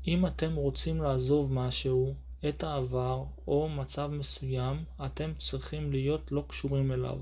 אם אתם רוצים לעזוב משהו, את העבר או מצב מסוים, אתם צריכים להיות לא קשורים אליו.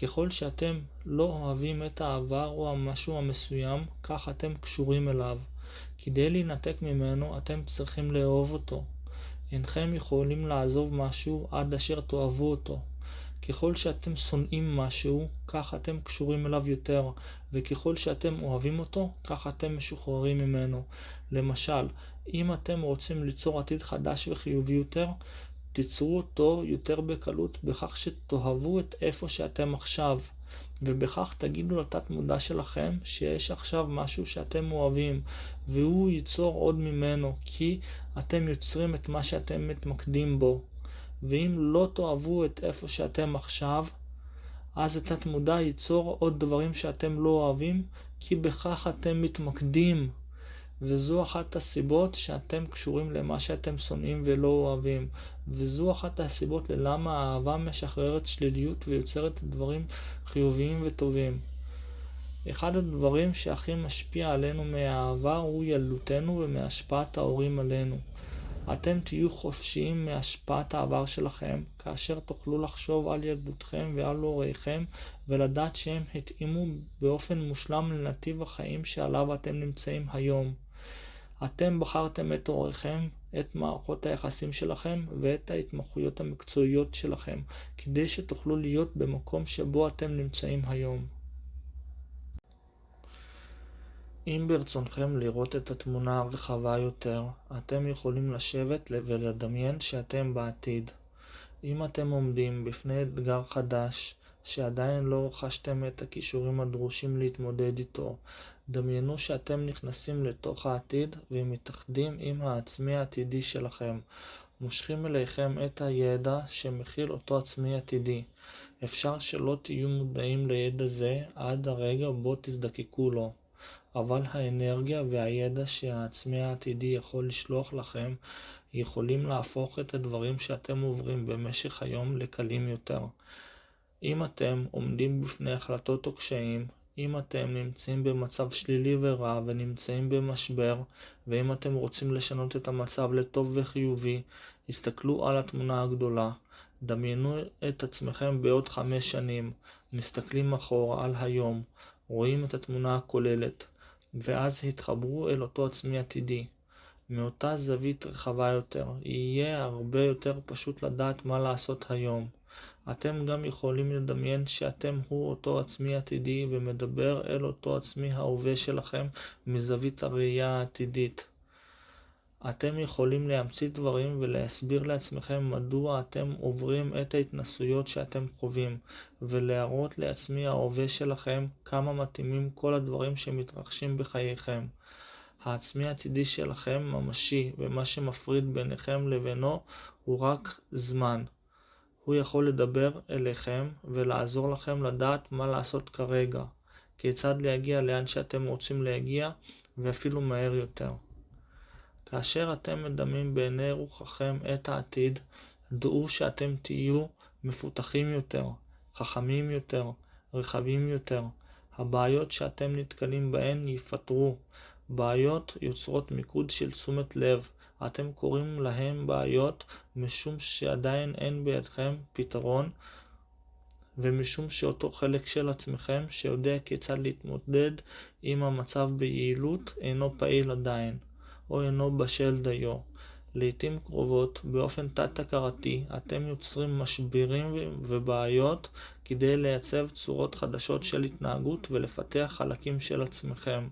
ככל שאתם לא אוהבים את העבר או המשהו המסוים, כך אתם קשורים אליו. כדי להינתק ממנו, אתם צריכים לאהוב אותו. אינכם יכולים לעזוב משהו עד אשר תאהבו אותו. ככל שאתם שונאים משהו, כך אתם קשורים אליו יותר, וככל שאתם אוהבים אותו, כך אתם משוחררים ממנו. למשל, אם אתם רוצים ליצור עתיד חדש וחיובי יותר, תיצרו אותו יותר בקלות בכך שתאהבו את איפה שאתם עכשיו, ובכך תגידו לתת מודע שלכם שיש עכשיו משהו שאתם אוהבים, והוא ייצור עוד ממנו, כי אתם יוצרים את מה שאתם מתמקדים בו. ואם לא תאהבו את איפה שאתם עכשיו, אז התת מודע ייצור עוד דברים שאתם לא אוהבים, כי בכך אתם מתמקדים. וזו אחת הסיבות שאתם קשורים למה שאתם שונאים ולא אוהבים. וזו אחת הסיבות ללמה האהבה משחררת שליליות ויוצרת דברים חיוביים וטובים. אחד הדברים שהכי משפיע עלינו מהאהבה הוא ילדותנו ומהשפעת ההורים עלינו. אתם תהיו חופשיים מהשפעת העבר שלכם, כאשר תוכלו לחשוב על ילדותכם ועל הוריכם, ולדעת שהם התאימו באופן מושלם לנתיב החיים שעליו אתם נמצאים היום. אתם בחרתם את הוריכם, את מערכות היחסים שלכם ואת ההתמחויות המקצועיות שלכם, כדי שתוכלו להיות במקום שבו אתם נמצאים היום. אם ברצונכם לראות את התמונה הרחבה יותר, אתם יכולים לשבת ולדמיין שאתם בעתיד. אם אתם עומדים בפני אתגר חדש, שעדיין לא רכשתם את הכישורים הדרושים להתמודד איתו, דמיינו שאתם נכנסים לתוך העתיד ומתאחדים עם העצמי העתידי שלכם. מושכים אליכם את הידע שמכיל אותו עצמי עתידי. אפשר שלא תהיו מודעים לידע זה עד הרגע בו תזדקקו לו. אבל האנרגיה והידע שהעצמי העתידי יכול לשלוח לכם יכולים להפוך את הדברים שאתם עוברים במשך היום לקלים יותר. אם אתם עומדים בפני החלטות או קשיים, אם אתם נמצאים במצב שלילי ורע ונמצאים במשבר, ואם אתם רוצים לשנות את המצב לטוב וחיובי, הסתכלו על התמונה הגדולה. דמיינו את עצמכם בעוד 5 שנים, מסתכלים אחורה על היום, רואים את התמונה הכוללת, ואז התחברו אל אותו עצמי עתידי. מאותה זווית רחבה יותר, יהיה הרבה יותר פשוט לדעת מה לעשות היום. אתם גם יכולים לדמיין שאתם הוא אותו עצמי עתידי ומדבר אל אותו עצמי ההווה שלכם מזווית הראייה העתידית. אתם יכולים להמציא דברים ולהסביר לעצמכם מדוע אתם עוברים את ההתנסויות שאתם חווים, ולהראות לעצמי ההווה שלכם כמה מתאימים כל הדברים שמתרחשים בחייכם. העצמי העתידי שלכם ממשי, ומה שמפריד ביניכם לבינו הוא רק זמן. הוא יכול לדבר אליכם ולעזור לכם לדעת מה לעשות כרגע, כיצד להגיע לאן שאתם רוצים להגיע, ואפילו מהר יותר. כאשר אתם מדמים בעיני רוחכם את העתיד, דעו שאתם תהיו מפותחים יותר, חכמים יותר, רחבים יותר. הבעיות שאתם נתקלים בהן ייפתרו. בעיות יוצרות מיקוד של תשומת לב. אתם קוראים להם בעיות משום שעדיין אין בידכם פתרון, ומשום שאותו חלק של עצמכם שיודע כיצד להתמודד עם המצב ביעילות אינו פעיל עדיין, או אינו בשל דיו. לעתים קרובות, באופן תת-הכרתי, אתם יוצרים משברים ובעיות כדי לייצב צורות חדשות של התנהגות ולפתח חלקים של עצמכם.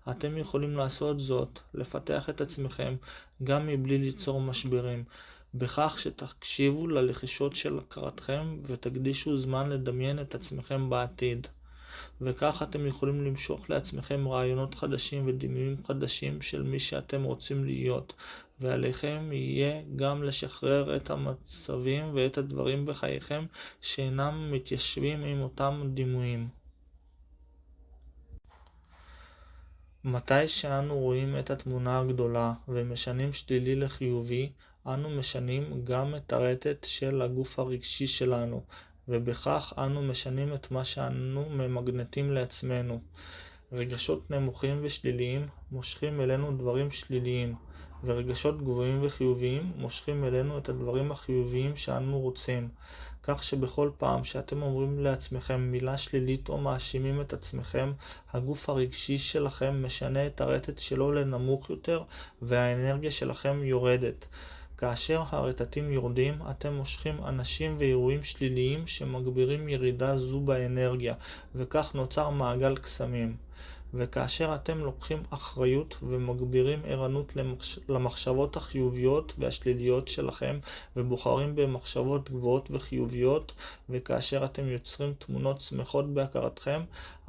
אתם יכולים לעשות זאת, לפתח את עצמכם, גם מבלי ליצור משברים, בכך שתקשיבו ללחישות של הכרתכם ותקדישו זמן לדמיין את עצמכם בעתיד. וכך אתם יכולים למשוך לעצמכם רעיונות חדשים ודימויים חדשים של מי שאתם רוצים להיות, ועליכם יהיה גם לשחרר את המצבים ואת הדברים בחייכם שאינם מתיישבים עם אותם דימויים. מתי שאנו רואים את התמונה הגדולה ומשנים שלילי לחיובי, אנו משנים גם את הרטט של הגוף הרגשי שלנו, ובכך אנו משנים את מה שאנו ממגנטים לעצמנו. רגשות נמוכים ושליליים מושכים אלינו דברים שליליים, ורגשות גבוהים וחיוביים מושכים אלינו את הדברים החיוביים שאנו רוצים. כך שבכל פעם שאתם אומרים לעצמכם מילה שלילית או מאשימים את עצמכם, הגוף הרגשי שלכם משנה את הרטט שלו לנמוך יותר, והאנרגיה שלכם יורדת. כאשר הרטטים יורדים, אתם מושכים אנשים ואירועים שליליים שמגבירים ירידה זו באנרגיה, וכך נוצר מעגל קסמים. וכאשר אתם לוקחים אחריות ומגבירים ערנות למחשבות החיוביות והשליליות שלכם, ובוחרים במחשבות גבוהות וחיוביות, וכאשר אתם יוצרים תמונות שמחות בהכרתכם,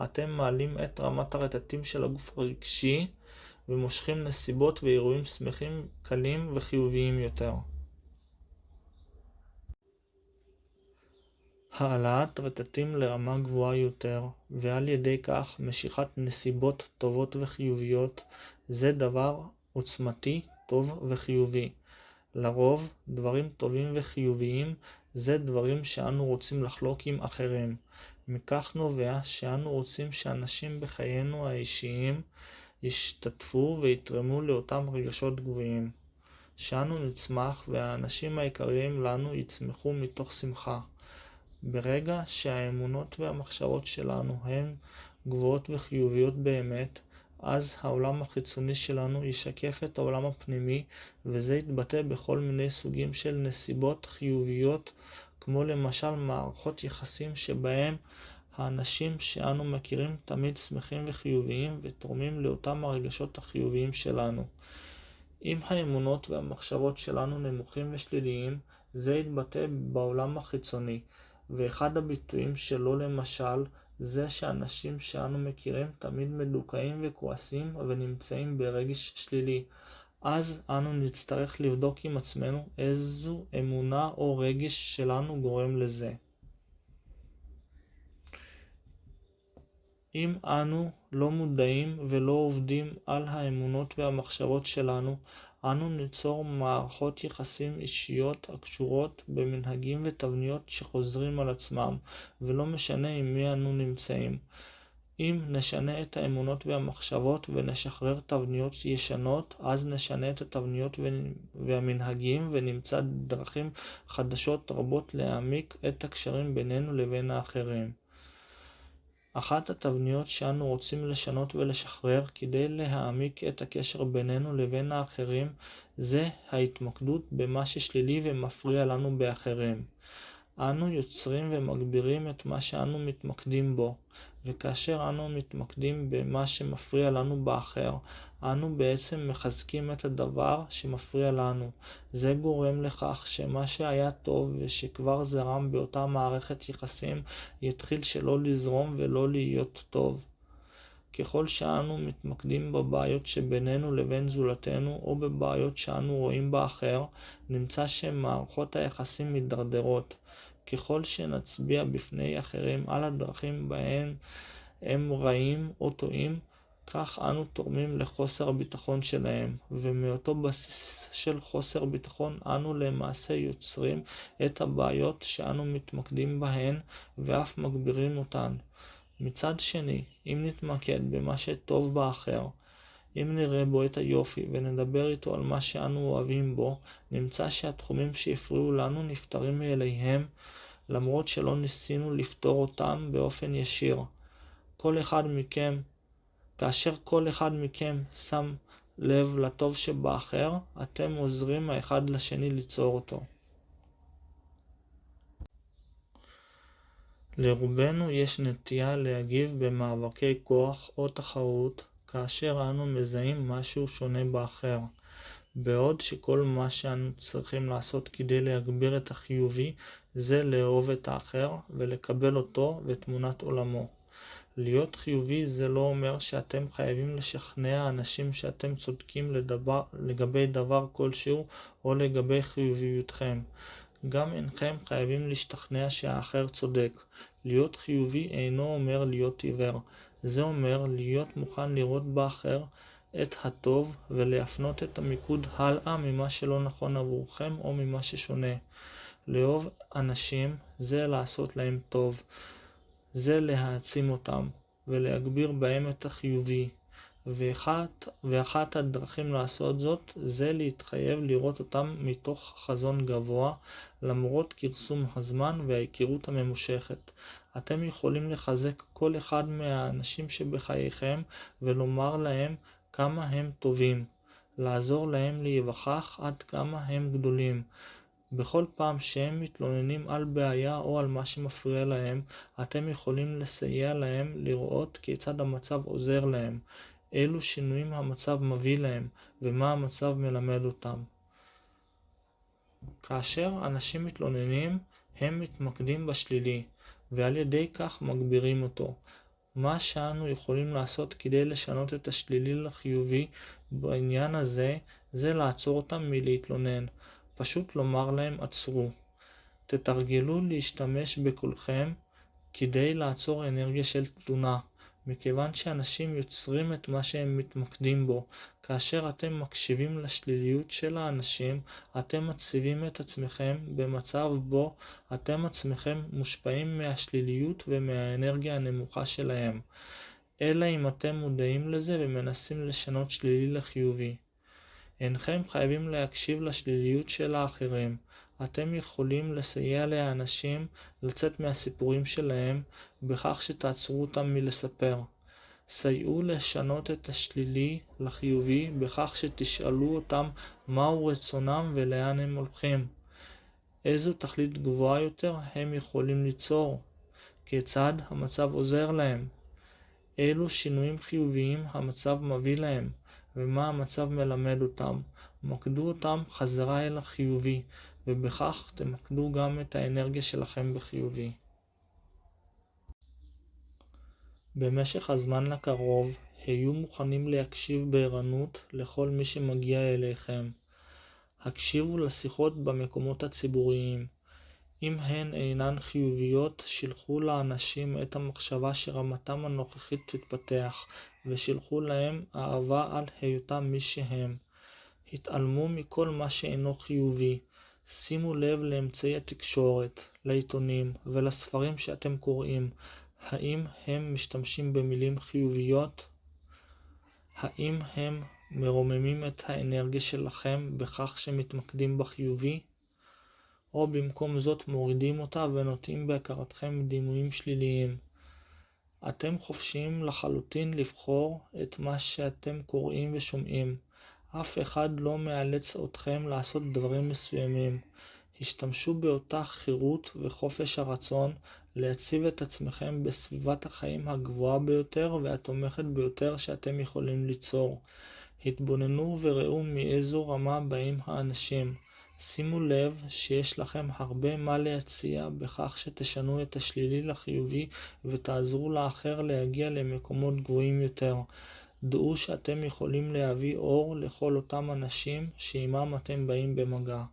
אתם מעלים את רמת הרטטים של הגוף הרגשי, ומושכים נסיבות ואירועים שמחים, קלים וחיוביים יותר. העלאת רטטים לרמה גבוהה יותר, ועל ידי כך משיכת נסיבות טובות וחיוביות, זה דבר עוצמתי, טוב וחיובי. לרוב, דברים טובים וחיוביים זה דברים שאנו רוצים לחלוק עם אחרים. מכך נובע שאנו רוצים שאנשים בחיינו האישיים ישתתפו ויתרמו לאותם רגשות גבוהים. שאנו נצמח והאנשים העיקריים לנו יצמחו מתוך שמחה. ברגע שהאמונות והמחשבות שלנו הן גבוהות וחיוביות באמת, אז העולם החיצוני שלנו ישקף את העולם הפנימי, וזה יתבטא בכל מיני סוגים של נסיבות חיוביות, כמו למשל מערכות יחסים שבהם האנשים שאנו מכירים תמיד שמחים וחיוביים ותורמים לאותם הרגשות החיוביים שלנו. אם האמונות והמחשבות שלנו נמוכים ושליליים, זה יתבטא בעולם החיצוני, ואחד הביטויים שלו למשל, זה שאנשים שאנו מכירים תמיד מדוכאים וכועסים ונמצאים ברגש שלילי. אז אנו נצטרך לבדוק עם עצמנו איזו אמונה או רגש שלנו גורם לזה. אם אנו לא מודעים ולא עובדים על האמונות והמחשבות שלנו, אנו ניצור מערכות יחסים אישיות הקשורות במנהגים ותבניות שחוזרים על עצמם, ולא משנה עם מי אנו נמצאים. אם נשנה את האמונות והמחשבות ונשחרר תבניות ישנות, אז נשנה את התבניות והמנהגים ונמצא דרכים חדשות רבות להעמיק את הקשרים בינינו לבין האחרים. אחת התבניות שאנו רוצים לשנות ולשחרר כדי להעמיק את הקשר בינינו לבין האחרים, זה ההתמקדות במה ששלילי ומפריע לנו באחרים. אנו יוצרים ומגבירים את מה שאנו מתמקדים בו, וכאשר אנו מתמקדים במה שמפריע לנו באחר, אנו בעצם מחזקים את הדבר שמפריע לנו. זה גורם לכך שמה שהיה טוב ושכבר זרם באותה מערכת יחסים יתחיל שלא לזרום ולא להיות טוב. ככל שאנו מתמקדים בבעיות שבינינו לבין זולתנו או בבעיות שאנו רואים באחר, נמצא שמערכות היחסים מתדרדרות. ככל שנצביע בפני אחרים על הדרכים בהן הם רעים או טועים, כך אנו תורמים לחוסר הביטחון שלהם, ומאותו בסיס של חוסר ביטחון אנו למעשה יוצרים את הבעיות שאנו מתמקדים בהן ואף מגבירים אותן. מצד שני, אם נתמקד במה שטוב באחר, אם נראה בו את היופי ונדבר איתו על מה שאנו אוהבים בו, נמצא שהתחומים שהפריעו לנו נפתרים מאליהם, למרות שלא ניסינו לפתור אותם באופן ישיר. כאשר כל אחד מכם שם לב לטוב שבאחר, אתם עוזרים האחד לשני ליצור אותו. לרובנו יש נטייה להגיב במאבקי כוח או תחרות, כאשר אנו מזהים משהו שונה באחר. בעוד שכל מה שאנו צריכים לעשות כדי להגביר את החיובי, זה לאהוב את האחר ולקבל אותו ותמונת עולמו. להיות חיובי זה לא אומר שאתם חייבים לשכנע אנשים שאתם צודקים לגבי דבר כלשהו או לגבי חיוביותכם. גם אינכם חייבים להשתכנע שהאחר צודק. להיות חיובי אינו אומר להיות עיוור. זה אומר להיות מוכן לראות באחר את הטוב ולהפנות את המיקוד הלאה ממה שלא נכון עבורכם או ממה ששונה. לאהוב אנשים זה לעשות להם טוב. זה להעצים אותם ולהגביר בהם את החיובי. ואחת הדרכים לעשות זאת זה להתחייב לראות אותם מתוך חזון גבוה, למרות כרסום הזמן וההיכרות הממושכת. אתם יכולים לחזק כל אחד מהאנשים שבחייכם ולומר להם כמה הם טובים, לעזור להם להיווכח עד כמה הם גדולים. בכל פעם שהם מתלוננים על בעיה או על מה שמפריע להם, אתם יכולים לסייע להם לראות כיצד המצב עוזר להם, אילו שינויים המצב מביא להם, ומה המצב מלמד אותם. כאשר אנשים מתלוננים, הם מתמקדים בשלילי, ועל ידי כך מגבירים אותו. מה שאנו יכולים לעשות כדי לשנות את השלילי לחיובי בעניין הזה, זה לעצור אותם מלהתלונן. פשוט לומר להם עצרו. תתרגלו להשתמש בקולכם כדי לעצור אנרגיה של תלונה, מכיוון שאנשים יוצרים את מה שהם מתמקדים בו. כאשר אתם מקשיבים לשליליות של האנשים, אתם מציבים את עצמכם במצב בו אתם עצמכם מושפעים מהשליליות ומהאנרגיה הנמוכה שלהם, אלא אם אתם מודעים לזה ומנסים לשנות שלילי לחיובי. אינכם חייבים להקשיב לשליליות של האחרים. אתם יכולים לסייע לאנשים לצאת מהסיפורים שלהם בכך שתעצרו אותם מלספר. סייעו לשנות את השלילי לחיובי בכך שתשאלו אותם מהו רצונם ולאן הם הולכים. איזו תכלית גבוהה יותר הם יכולים ליצור? כיצד המצב עוזר להם? אילו שינויים חיוביים המצב מביא להם? ומה המצב מלמד אותם? מקדו אותם חזרה אל החיובי, ובכך תמקדו גם את האנרגיה שלכם בחיובי. במשך הזמן הקרוב, היו מוכנים להקשיב בערנות לכל מי שמגיע אליכם. הקשיבו לשיחות במקומות הציבוריים. אם הן אינן חיוביות, שילחו לאנשים את המחשבה שרמתם הנוכחית תתפתח, ושילחו להם אהבה על היותם מי שהם. התעלמו מכל מה שאינו חיובי. שימו לב לאמצעי התקשורת, לעיתונים ולספרים שאתם קוראים. האם הם משתמשים במילים חיוביות? האם הם מרוממים את האנרגיה שלכם בכך שמתמקדים בחיובי? או במקום זאת מורידים אותה ונוטעים בהכרתכם דימויים שליליים? אתם חופשיים לחלוטין לבחור את מה שאתם קוראים ושומעים. אף אחד לא מאלץ אתכם לעשות דברים מסוימים. השתמשו באותה חירות וחופש הרצון להציב את עצמכם בסביבת החיים הגבוהה ביותר והתומכת ביותר שאתם יכולים ליצור. התבוננו וראו מאיזו רמה באים האנשים. שימו לב שיש לכם הרבה מה להציע בכך שתשנו את השלילי לחיובי ותעזרו לאחר להגיע למקומות גבוהים יותר. דעו שאתם יכולים להביא אור לכל אותם אנשים שעימם אתם באים במגע.